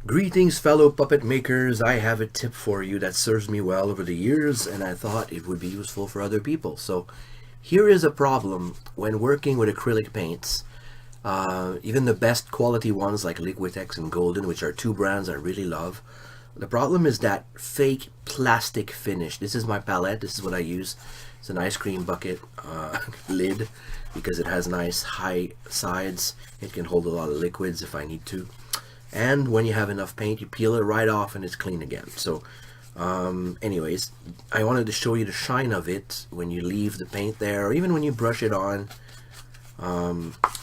Greetings, fellow puppet makers. I have a tip for you that serves me well over the years, and I thought it would be useful for other people. So, here is a problem when working with acrylic paints. Even the best quality ones like Liquitex and Golden, which are two brands I really love. The problem is that fake plastic finish. This is my palette. This is what I use. It's an ice cream bucket lid because it has nice high sides. It can hold a lot of liquids if I need to. And when you have enough paint, you peel it right off and it's clean again. So anyways, I wanted to show you the shine of it when you leave the paint there, or even when you brush it on.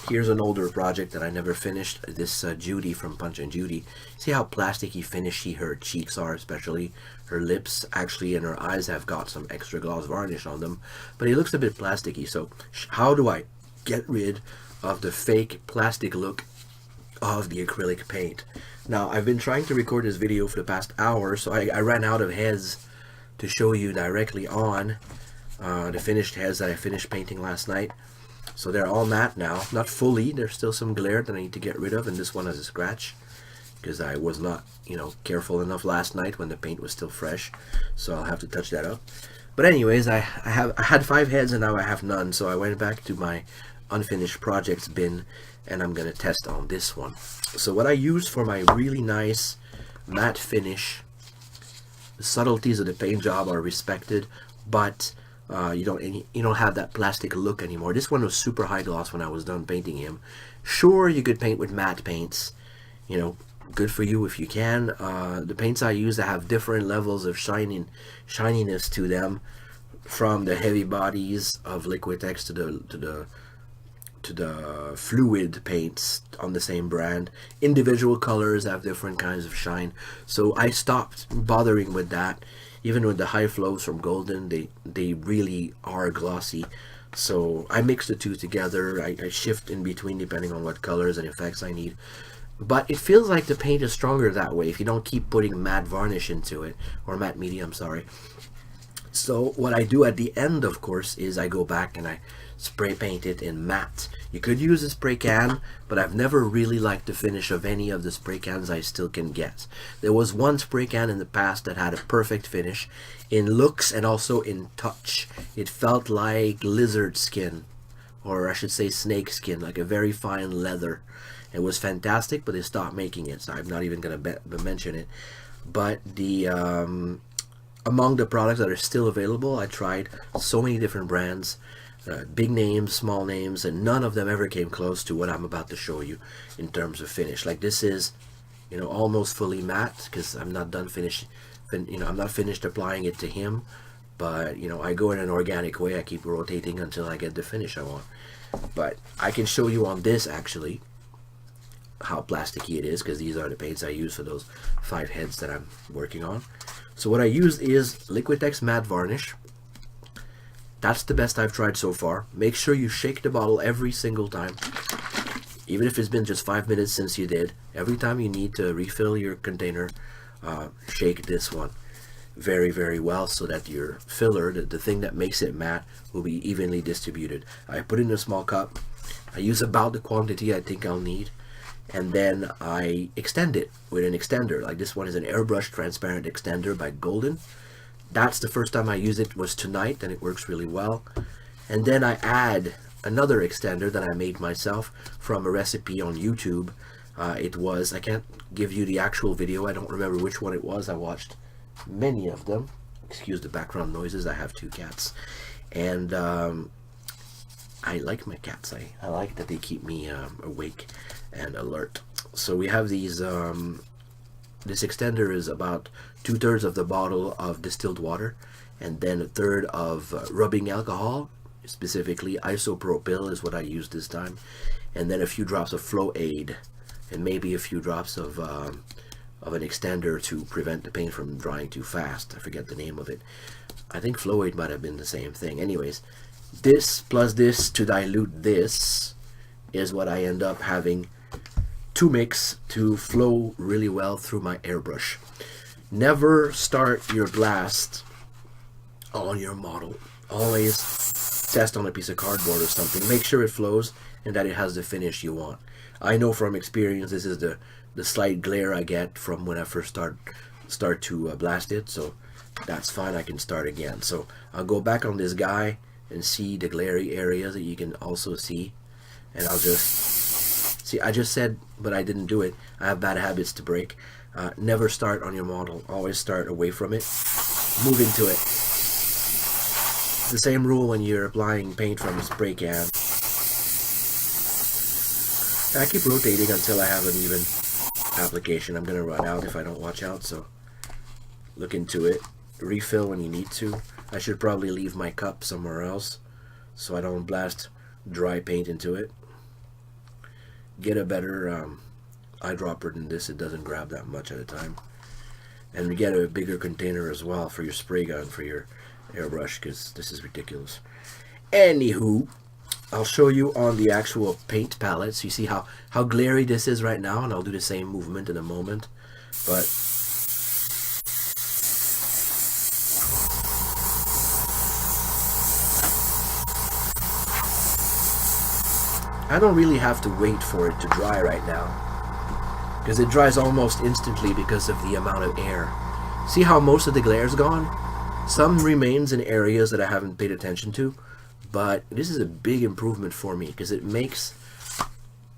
Here's an older project that I never finished. This Judy from Punch and Judy. See how plasticky finishy her cheeks are, especially her lips actually, and her eyes have got some extra gloss varnish on them, but it looks a bit plasticky. So how do I get rid of the fake plastic look of the acrylic paint? Now, I've been trying to record this video for the past hour, so I ran out of heads to show you directly on the finished heads that I finished painting last night. So they're all matte now, not fully. There's still some glare that I need to get rid of, and this one has a scratch because I was not, careful enough last night when the paint was still fresh. So I'll have to touch that up. But anyways, I had 5 heads and now I have none. So I went back to my unfinished projects bin and I'm gonna test on this one. So what I use for my really nice matte finish, the subtleties of the paint job are respected, but you don't have that plastic look anymore. This one was super high gloss when I was done painting him. Sure, you could paint with matte paints, good for you if you can. The paints I use, I have different levels of shininess to them, from the heavy bodies of Liquitex to the fluid paints on the same brand. Individual colors have different kinds of shine, so I stopped bothering with that. Even with the high flows from Golden, they really are glossy. So I mix the two together. I shift in between depending on what colors and effects I need. But it feels like the paint is stronger that way if you don't keep putting matte varnish into it, or matte medium, sorry. So what I do at the end, of course, is I go back and I spray paint it in matte. You could use a spray can, but I've never really liked the finish of any of the spray cans I still can get. There was one spray can in the past that had a perfect finish in looks and also in touch. It felt like lizard skin, or I should say snake skin, like a very fine leather. It was fantastic, but they stopped making it, so I'm not even going to mention it. But the among the products that are still available, I tried so many different brands, big names, small names, and none of them ever came close to what I'm about to show you in terms of finish. Like this is, almost fully matte because I'm not done I'm not finished applying it to him. But I go in an organic way. I keep rotating until I get the finish I want. But I can show you on this actually how plasticky it is, because these are the paints I use for those 5 heads that I'm working on. So what I used is Liquitex matte varnish. That's the best I've tried so far. Make sure you shake the bottle every single time, even if it's been just 5 minutes since you did. Every time you need to refill your container, shake this one very, very well so that your filler, the thing that makes it matte, will be evenly distributed. I put it in a small cup. I use about the quantity I think I'll need, and then I extend it with an extender. Like this one is an airbrush transparent extender by Golden. That's the first time I used it, was tonight, and it works really well. And then I add another extender that I made myself from a recipe on YouTube. I can't give you the actual video, I don't remember which one it was. I watched many of them. Excuse the background noises, I have 2 cats. And I like my cats. I like that they keep me awake and alert. So we have these, this extender is about 2/3 of the bottle of distilled water, and then 1/3 of rubbing alcohol, specifically isopropyl is what I used this time, and then a few drops of Flow Aid, and maybe a few drops of an extender to prevent the paint from drying too fast. I forget the name of it. I think Flow Aid might have been the same thing. Anyways, this plus this to dilute this is what I end up having to mix to flow really well through my airbrush. Never start your blast on your model. Always test on a piece of cardboard or something. Make sure it flows and that it has the finish you want. I know from experience this is the slight glare I get from when I first start to blast it, so that's fine. I can start again. So I'll go back on this guy and see the glary areas that you can also see, and I'll just see. I just said, but I didn't do it. I have bad habits to break. Never start on your model. Always start away from it. Move into it. The same rule when you're applying paint from a spray can. I keep rotating until I have an even application. I'm gonna run out if I don't watch out, so look into it. Refill when you need to. I should probably leave my cup somewhere else so I don't blast dry paint into it. Get a better eyedropper than this. It doesn't grab that much at a time. And we get a bigger container as well for your spray gun, for your airbrush, because this is ridiculous. Anywho, I'll show you on the actual paint palette. So you see how glary this is right now, and I'll do the same movement in a moment. But I don't really have to wait for it to dry right now, because it dries almost instantly because of the amount of air. See how most of the glare's gone? Some remains in areas that I haven't paid attention to, but this is a big improvement for me because it makes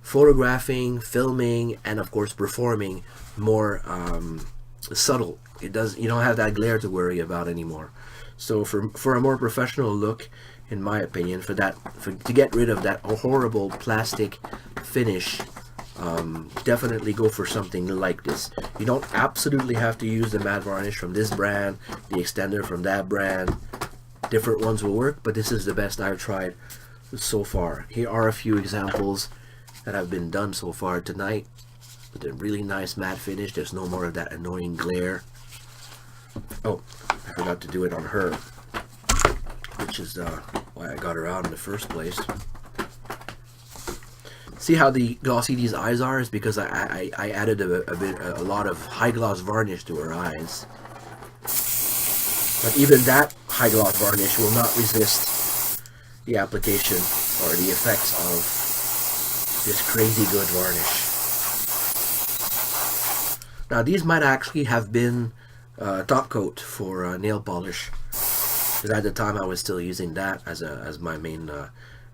photographing, filming, and of course performing more subtle. You don't have that glare to worry about anymore. So for a more professional look, in my opinion, to get rid of that horrible plastic finish, definitely go for something like this. You don't absolutely have to use the matte varnish from this brand, the extender from that brand. Different ones will work, but this is the best I've tried so far. Here are a few examples that have been done so far tonight with a really nice matte finish. There's no more of that annoying glare. Oh, I forgot to do it on her, which is why I got her out in the first place. See how glossy these eyes are? Is because I added a lot of high gloss varnish to her eyes. But even that high gloss varnish will not resist the application or the effects of this crazy good varnish. Now these might actually have been top coat for nail polish, because at the time I was still using that as my main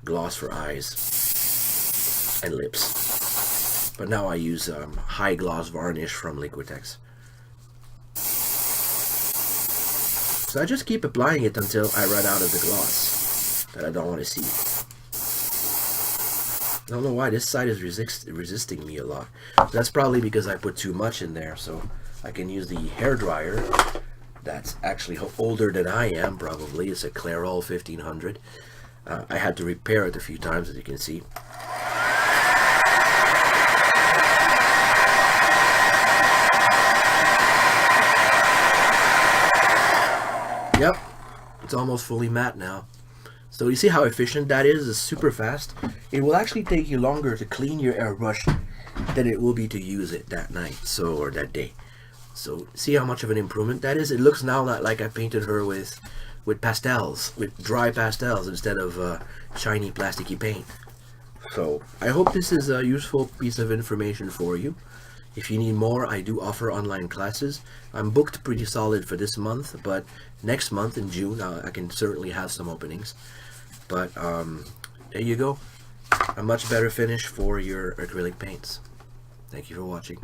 gloss for eyes and lips. But now I use high gloss varnish from Liquitex. So I just keep applying it until I run out of the gloss that I don't want to see. I don't know why this side is resisting me a lot. That's probably because I put too much in there. So I can use the hair dryer that's actually older than I am, probably. It's a Clairol 1500. I had to repair it a few times, as you can see. Yep, it's almost fully matte now. So you see how efficient that is? It's super fast. It will actually take you longer to clean your airbrush than it will be to use it that night, or that day. So see how much of an improvement that is? It looks now like I painted her with pastels, with dry pastels instead of shiny plasticky paint. So I hope this is a useful piece of information for you. If you need more, I do offer online classes. I'm booked pretty solid for this month, but next month in June I can certainly have some openings. But there you go, a much better finish for your acrylic paints. Thank you for watching.